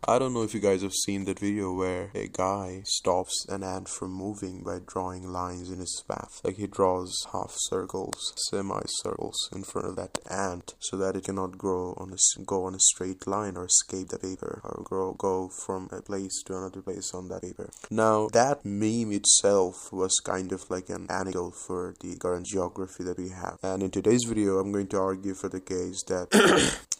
I don't know if you guys have seen that video where a guy stops an ant from moving by drawing lines in his path. Like he draws half circles, semicircles in front of that ant so that it cannot go on a straight line or escape the paper or go from a place to another place on that paper. Now that meme itself was kind of like an anecdote for the current geography that we have. And in today's video, I'm going to argue for the case that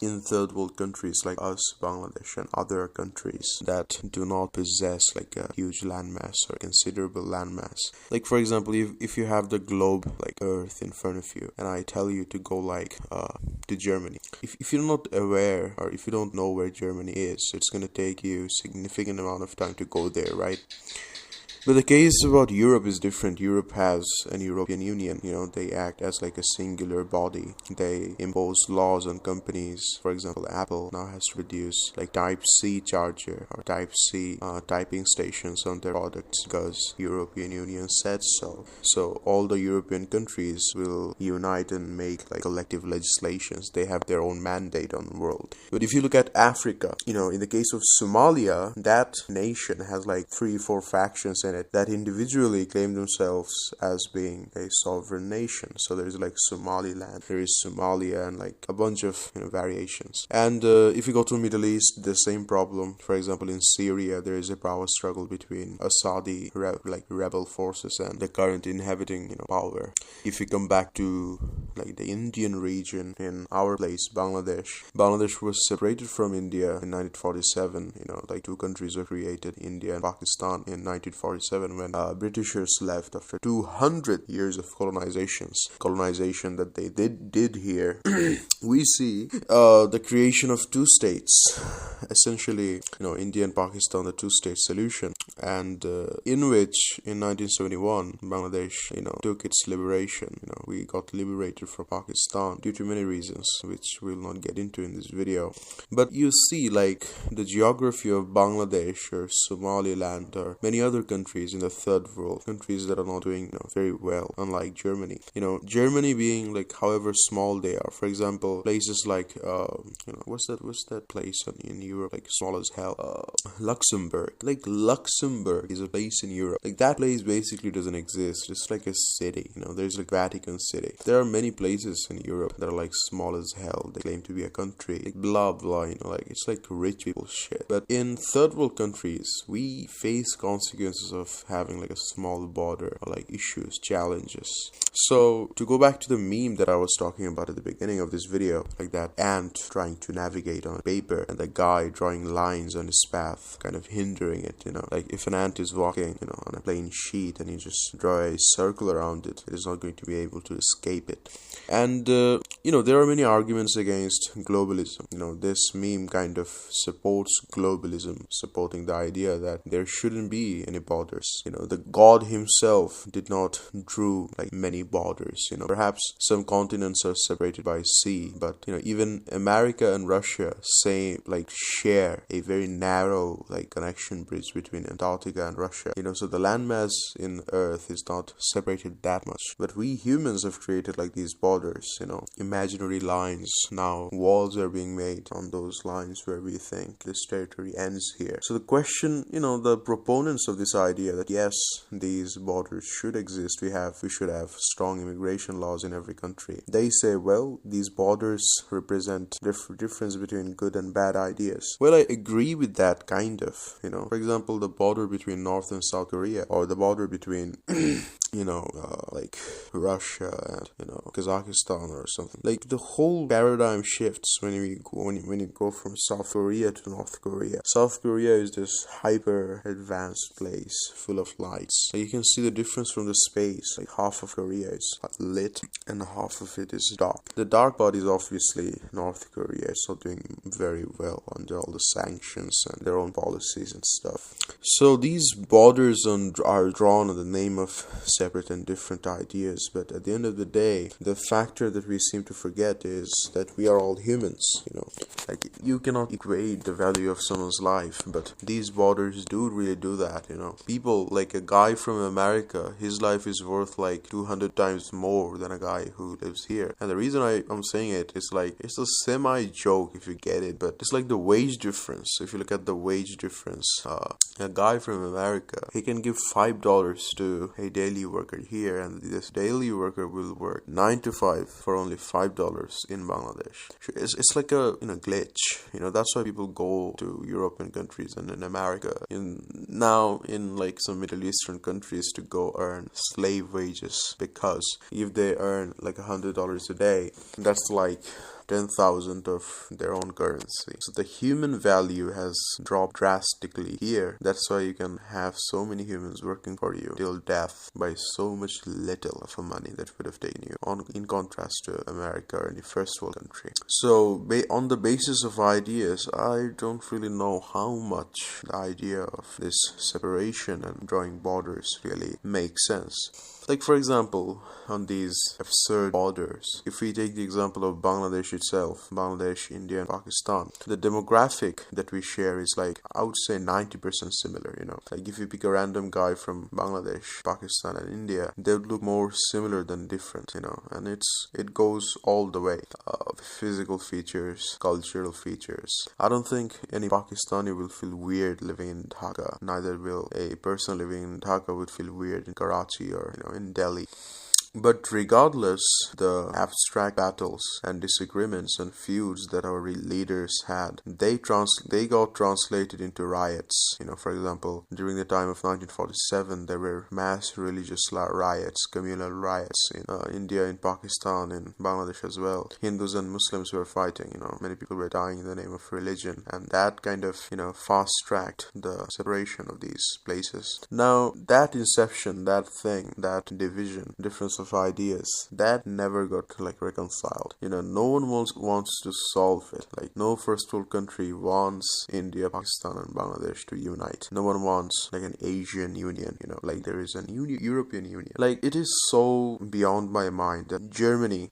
in third world countries like us, Bangladesh, and other countries that do not possess like a huge landmass or considerable landmass. Like for example, if you have the globe like Earth in front of you, and I tell you to go like to Germany. If you're not aware or if you don't know where Germany is, it's gonna take you a significant amount of time to go there, right? But the case about Europe is different. Europe has an European Union, they act as like a singular body. They impose laws on companies. For example, Apple now has to produce like Type-C charger or Type-C typing stations on their products because European Union said so. So all the European countries will unite and make like collective legislations. They have their own mandate on the world. But if you look at Africa, in the case of Somalia, that nation has like 3-4 factions in it that individually claim themselves as being a sovereign nation. So there is like Somaliland, there is Somalia, and like a bunch of variations. And if you go to Middle East, the same problem. For example, in Syria, there is a power struggle between Assadi rebel forces and the current inhabiting power. If you come back to like the Indian region in our place, Bangladesh was separated from India in 1947. Like two countries were created, India and Pakistan, in 1947 when Britishers left after 200 years of colonization that they did here. We see the creation of two states, essentially India and Pakistan, the two-state solution, and in which in 1971 Bangladesh took its liberation. We got liberated from Pakistan due to many reasons which we'll not get into in this video. But you see like the geography of Bangladesh or Somaliland or many other countries in the third world, countries that are not doing very well, unlike Germany. Germany being like however small they are. For example, places like what's that place in Europe, like small as hell, Luxembourg. Like Luxembourg is a place in Europe. Like that place basically doesn't exist. It's like a city. There's like Vatican City. There are many places in Europe that are like small as hell. They claim to be a country. Like blah blah. Like it's like rich people shit. But in third world countries, we face consequences of having like a small border or like issues, challenges. So to go back to the meme that I was talking about at the beginning of this video, like that ant trying to navigate on paper and the guy drawing lines on his path, kind of hindering it, like if an ant is walking, on a plain sheet and you just draw a circle around it, it is not going to be able to escape it. And there are many arguments against globalism. This meme kind of supports globalism, supporting the idea that there shouldn't be any borders. The God himself did not drew like many borders. Perhaps some continents are separated by sea, but even America and Russia share a very narrow like connection bridge between Antarctica and Russia. So the landmass in Earth is not separated that much. But we humans have created like these borders, imaginary lines. Now walls are being made on those lines where we think this territory ends here. So the question, the proponents of this idea that yes, these borders should exist, we should have strong immigration laws in every country. They say, well, these borders represent difference between good and bad ideas. Well, I agree with that kind of. For example, the border between North and South Korea, or the border between like Russia and Kazakhstan or something. Like the whole paradigm shifts when you go from South Korea to North Korea. South Korea is this hyper advanced place full of lights. You can see the difference from the space. Like half of Korea is lit and half of it is dark. The dark part is obviously North Korea. It's not doing very well under all the sanctions and their own policies and stuff. So these borders are drawn in the name of separate and different ideas, but at the end of the day, the factor that we seem to forget is that we are all humans, Like, you cannot equate the value of someone's life, but these borders do really do that, People, like a guy from America, his life is worth like 200 times more than a guy who lives here. And the reason I'm saying it is like, it's a semi-joke if you get it, but it's like the wage difference. If you look at the wage difference, a guy from America, he can give $5 to a daily worker here, and this daily worker will work 9 to 5 for only $5 in Bangladesh. It's like a glitch. That's why people go to European countries and in America, now in like some Middle Eastern countries, to go earn slave wages, because if they earn like $100 a day, that's like 10,000 of their own currency. So the human value has dropped drastically here. That's why you can have so many humans working for you till death by so much little of a money that would have taken you, in contrast to America or any first world country. So on the basis of ideas, I don't really know how much the idea of this separation and drawing borders really makes sense. Like, for example, on these absurd borders, if we take the example of Bangladesh itself, Bangladesh, India, and Pakistan, the demographic that we share is like, I would say 90% similar, Like, if you pick a random guy from Bangladesh, Pakistan, and India, they would look more similar than different, And it goes all the way. Physical features, cultural features. I don't think any Pakistani will feel weird living in Dhaka. Neither will a person living in Dhaka would feel weird in Karachi or, in Delhi. But regardless, the abstract battles and disagreements and feuds that our leaders had, they got translated into riots. For example, during the time of 1947, there were mass religious riots, communal riots in India, in Pakistan, in Bangladesh as well. Hindus and Muslims were fighting, many people were dying in the name of religion, and that kind of, fast-tracked the separation of these places. Now, that inception, that thing, that division, difference of ideas, that never got reconciled. No one wants to solve it. Like, no first world country wants India, Pakistan, and Bangladesh to unite. No one wants like an Asian union, like there is an European Union. Like, it is so beyond my mind that Germany,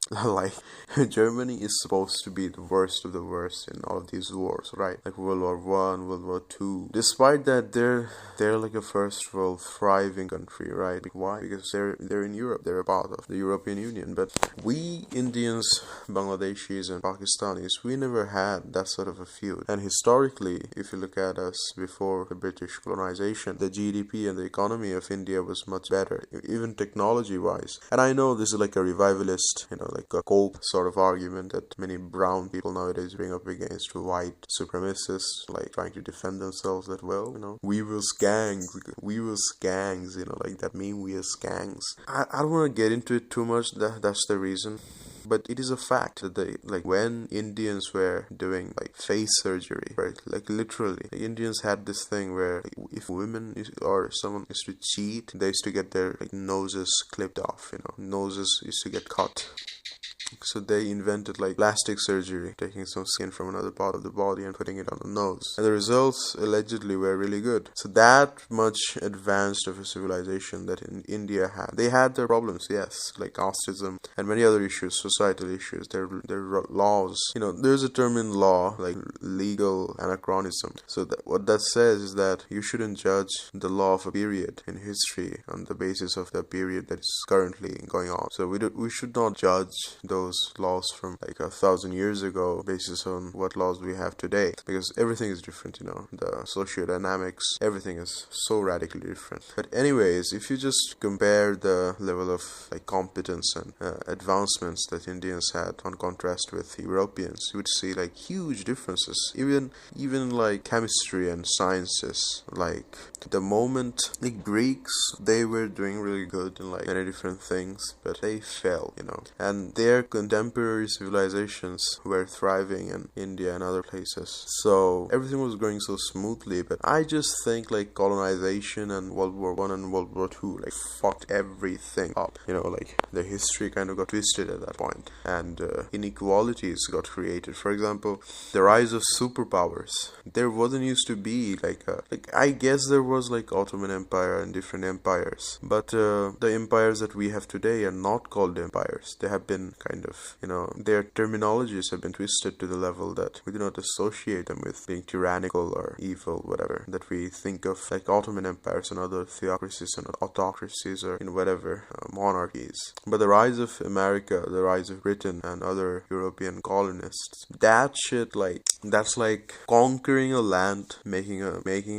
Germany is supposed to be the worst of the worst in all of these wars, right? Like World War One, World War Two. Despite that, they're like a first world thriving country, right? Why? Because they're in Europe. They're a part of the European Union. But we Indians, Bangladeshis, and Pakistanis, we never had that sort of a feud. And historically, if you look at us before the British colonization, the GDP and the economy of India was much better, even technology-wise. And I know this is like a revivalist, like a cope sort of argument that many brown people nowadays bring up against white supremacists, like trying to defend themselves that, we was gangs, like that meme, we as gangs. I don't want to get into it too much, that's the reason. But it is a fact that when Indians were doing face surgery, right? Like literally, the Indians had this thing where if women or someone used to cheat, they used to get their noses clipped off, noses used to get cut. So they invented plastic surgery, taking some skin from another part of the body and putting it on the nose. And the results allegedly were really good. So that much advanced of a civilization that in India had. They had their problems, yes, like casteism and many other issues, societal issues. Their laws. There's a term in law, like legal anachronism. So what that says is that you shouldn't judge the law of a period in history on the basis of the period that is currently going on. So we should not judge those laws from 1,000 years ago basis on what laws we have today, because everything is different, the socio-dynamics, everything is so radically different. But anyways, if you just compare the level of competence and advancements that Indians had on contrast with Europeans, you would see huge differences, even chemistry and sciences. The moment Greeks, they were doing really good in many different things, but they fell, and their contemporary civilizations were thriving in India and other places. So everything was going so smoothly, but I just think like colonization and World War I and World War II like fucked everything up. Like the history kind of got twisted at that point, and inequalities got created. For example, the rise of superpowers. There wasn't used to be like I guess there was like Ottoman Empire and different empires, but the empires that we have today are not called empires. They have been kind of, their terminologies have been twisted to the level that we do not associate them with being tyrannical or evil, whatever, that we think of like Ottoman empires and other theocracies and autocracies or whatever, monarchies. But the rise of America, the rise of Britain and other European colonists, that shit, like, that's like conquering a land, making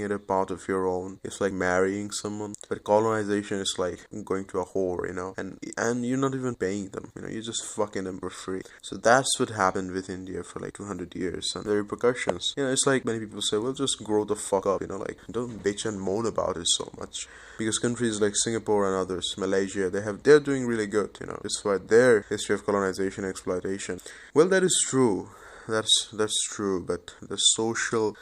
it a part of your own. It's like marrying someone. But colonization is like going to a whore, and you're not even paying them, you're just fucking them for free. So that's what happened with India for like 200 years, and the repercussions, it's like many people say, well, just grow the fuck up, like, don't bitch and moan about it so much, because countries like Singapore and others, Malaysia, they're doing really good, despite their history of colonization and exploitation. Well, that is true. That's true, but the social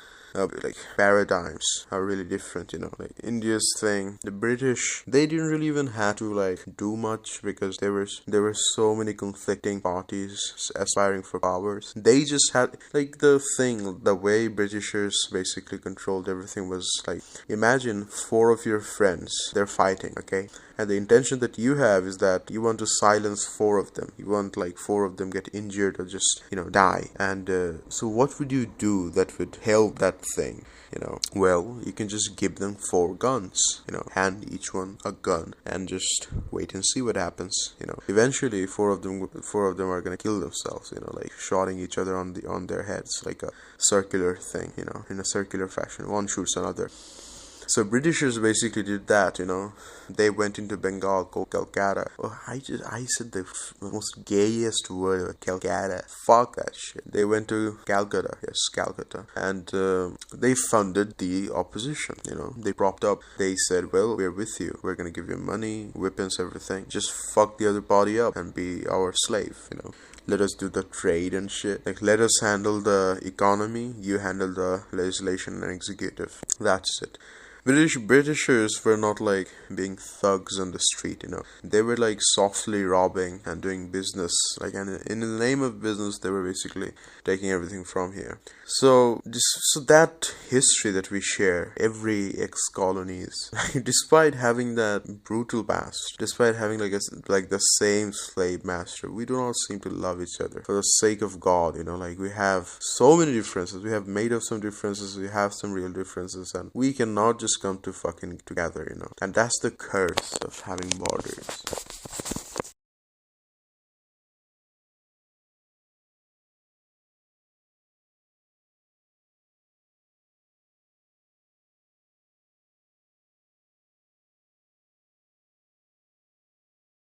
paradigms are really different, like India's thing. The British, they didn't really even have to like do much, because there were so many conflicting parties aspiring for powers. They just had like the way Britishers basically controlled everything was like, imagine 4 of your friends, they're fighting, okay? And the intention that you have is that you want to silence 4 of them. You want like 4 of them get injured or just, die. And so what would you do that would help that thing? Well, you can just give them 4 guns, hand each one a gun and just wait and see what happens. Eventually 4 of them are gonna kill themselves, like shotting each other on their heads, like a circular thing, in a circular fashion. One shoots another. So Britishers basically did that, They went into Bengal, called Calcutta. Oh, I said the most gayest word, Calcutta. Fuck that shit. They went to Calcutta, yes, Calcutta. And they funded the opposition, They propped up. They said, well, we're with you. We're gonna give you money, weapons, everything. Just fuck the other party up and be our slave, Let us do the trade and shit. Like, let us handle the economy. You handle the legislation and executive. That's it. Britishers were not like being thugs on the street, They were like softly robbing and doing business. Like, and in the name of business, they were basically taking everything from here. So that history that we share, every ex-colonies, despite having that brutal past, despite having like the same slave master, we do not seem to love each other for the sake of God, Like, we have so many differences. We have made up some differences. We have some real differences, and we cannot just come to fucking together, And that's the curse of having borders.